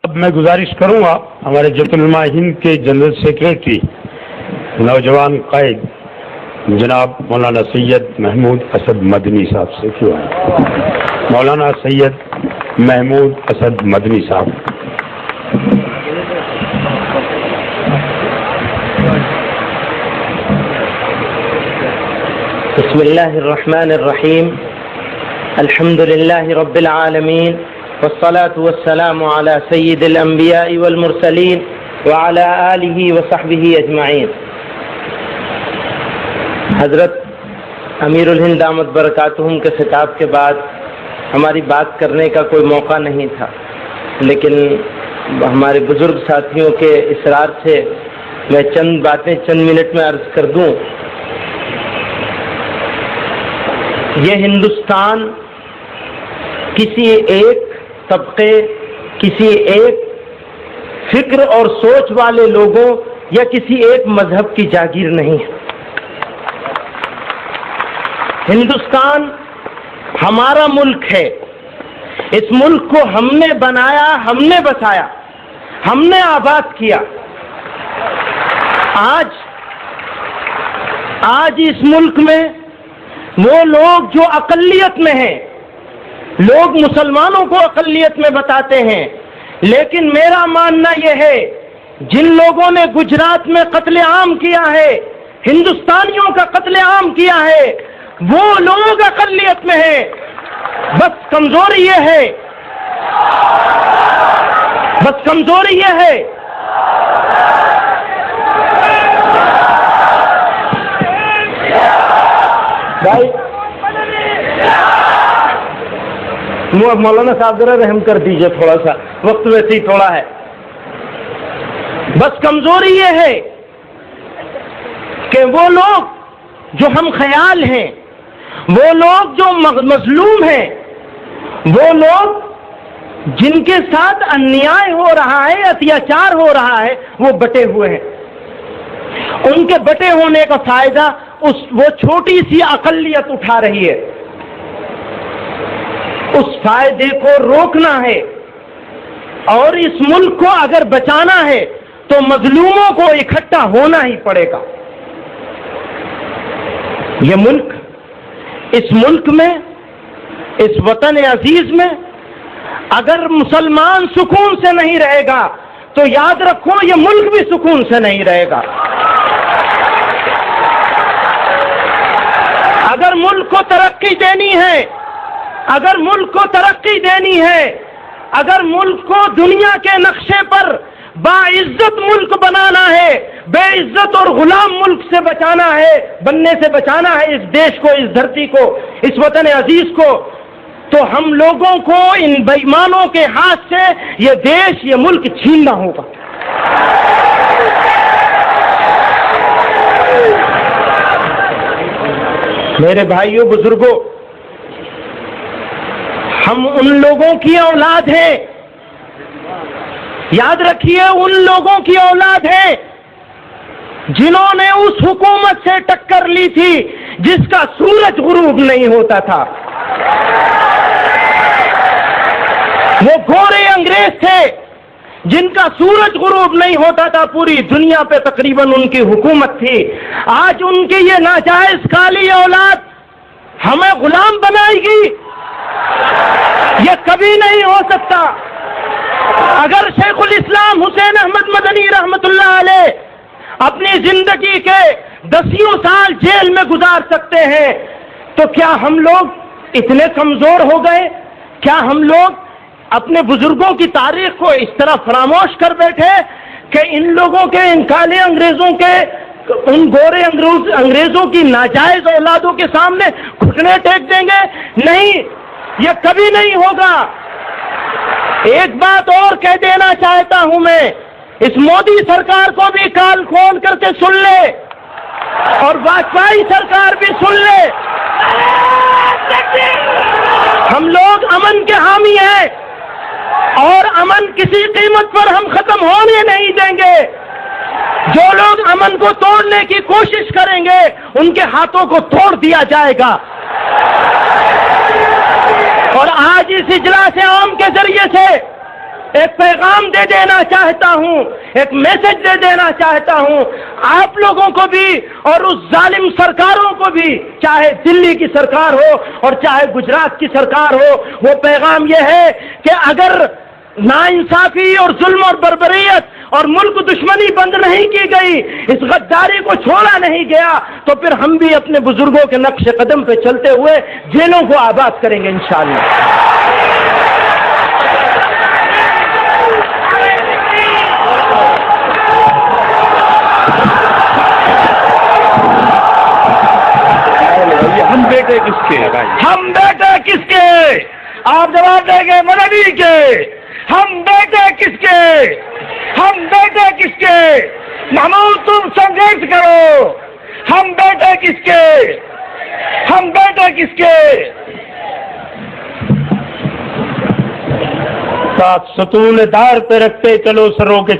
اب میں گزارش کروں گا ہمارے جمعیت علماء ہند کے جنرل سیکریٹری نوجوان قائد جناب مولانا سید محمود اسد مدنی صاحب سے کیوں مولانا سید محمود اسد مدنی صاحب. بسم اللہ الرحمن الرحیم الحمد للہ رب العالمین والصلاة والسلام على سید الانبیاء والمرسلین وعلى آلہ وصحبہ اجمعین. حضرت امیر الہند دامت برکاتہم کے خطاب کے بعد ہماری بات کرنے کا کوئی موقع نہیں تھا، لیکن ہمارے بزرگ ساتھیوں کے اصرار سے میں چند باتیں چند منٹ میں عرض کر دوں. یہ ہندوستان کسی ایک طبقے، کسی ایک فکر اور سوچ والے لوگوں یا کسی ایک مذہب کی جاگیر نہیں ہے. ہندوستان ہمارا ملک ہے. اس ملک کو ہم نے بنایا، ہم نے بسایا، ہم نے آباد کیا. آج اس ملک میں وہ لوگ جو اقلیت میں ہیں، لوگ مسلمانوں کو اقلیت میں بتاتے ہیں، لیکن میرا ماننا یہ ہے جن لوگوں نے گجرات میں قتل عام کیا ہے، ہندوستانیوں کا قتل عام کیا ہے، وہ لوگ اقلیت میں ہیں. بس کمزوری یہ ہے، بھائی مولانا صاحب ذرا رحم کر دیجئے، تھوڑا سا وقت ویسے ہی تھوڑا ہے. بس کمزوری یہ ہے کہ وہ لوگ جو ہم خیال ہیں، وہ لوگ جو مظلوم ہیں، وہ لوگ جن کے ساتھ انیائے ہو رہا ہے، اتیاچار ہو رہا ہے، وہ بٹے ہوئے ہیں. ان کے بٹے ہونے کا فائدہ وہ چھوٹی سی اقلیت اٹھا رہی ہے. اس فائدے کو روکنا ہے، اور اس ملک کو اگر بچانا ہے تو مظلوموں کو اکٹھا ہونا ہی پڑے گا. یہ ملک، اس ملک میں، اس وطن عزیز میں اگر مسلمان سکون سے نہیں رہے گا تو یاد رکھو یہ ملک بھی سکون سے نہیں رہے گا. اگر ملک کو ترقی دینی ہے، اگر ملک کو ترقی دینی ہے، اگر ملک کو دنیا کے نقشے پر باعزت ملک بنانا ہے، بے عزت اور غلام ملک سے بچانا ہے، بننے سے بچانا ہے اس دیش کو، اس دھرتی کو، اس وطن عزیز کو، تو ہم لوگوں کو ان بے ایمانوں کے ہاتھ سے یہ دیش، یہ ملک چھیننا ہوگا. میرے بھائیوں، بزرگوں، ہم ان لوگوں کی اولاد ہیں، یاد رکھیے ان لوگوں کی اولاد ہیں جنہوں نے اس حکومت سے ٹکر لی تھی جس کا سورج غروب نہیں ہوتا تھا. وہ گورے انگریز تھے جن کا سورج غروب نہیں ہوتا تھا، پوری دنیا پہ تقریباً ان کی حکومت تھی. آج ان کی یہ ناجائز کالی اولاد ہمیں غلام بنائے گی، یہ کبھی نہیں ہو سکتا. اگر شیخ الاسلام حسین احمد مدنی رحمت اللہ علیہ اپنی زندگی کے 10 سال جیل میں گزار سکتے ہیں تو کیا ہم لوگ اتنے کمزور ہو گئے؟ کیا ہم لوگ اپنے بزرگوں کی تاریخ کو اس طرح فراموش کر بیٹھے کہ ان لوگوں کے، ان کالے انگریزوں کے، ان گورے انگریزوں کی ناجائز اولادوں کے سامنے گھٹنے ٹیک دیں گے؟ نہیں، یہ کبھی نہیں ہوگا. ایک بات اور کہہ دینا چاہتا ہوں میں، اس مودی سرکار کو بھی کال کھول کر کے سن لے، اور واجپئی سرکار بھی سن لے. ہم لوگ امن کے حامی ہیں، اور امن کسی قیمت پر ہم ختم ہونے نہیں دیں گے. جو لوگ امن کو توڑنے کی کوشش کریں گے ان کے ہاتھوں کو توڑ دیا جائے گا. اور آج اس اجلاس عام کے ذریعے سے ایک پیغام دے دینا چاہتا ہوں، ایک میسج دے دینا چاہتا ہوں آپ لوگوں کو بھی اور اس ظالم سرکاروں کو بھی، چاہے دلی کی سرکار ہو اور چاہے گجرات کی سرکار ہو۔ وہ پیغام یہ ہے کہ اگر ناانصافی اور ظلم اور بربریت اور ملک دشمنی بند نہیں کی گئی، اس غداری کو چھوڑا نہیں گیا، تو پھر ہم بھی اپنے بزرگوں کے نقش قدم پہ چلتے ہوئے جیلوں کو آباد کریں گے انشاءاللہ۔ ہم بیٹے کس کے؟ ہم بیٹے کس کے؟ آپ جواب دیں گے مدنی کے۔ ہم بیٹے کس کے؟ ہم بیٹے کس کے؟ محمود تم سنگھرش کرو۔ ہم بیٹے کس کے؟ ہم بیٹے کس کے؟ ساتھ ستون دار پہ رکھتے چلو سروں کے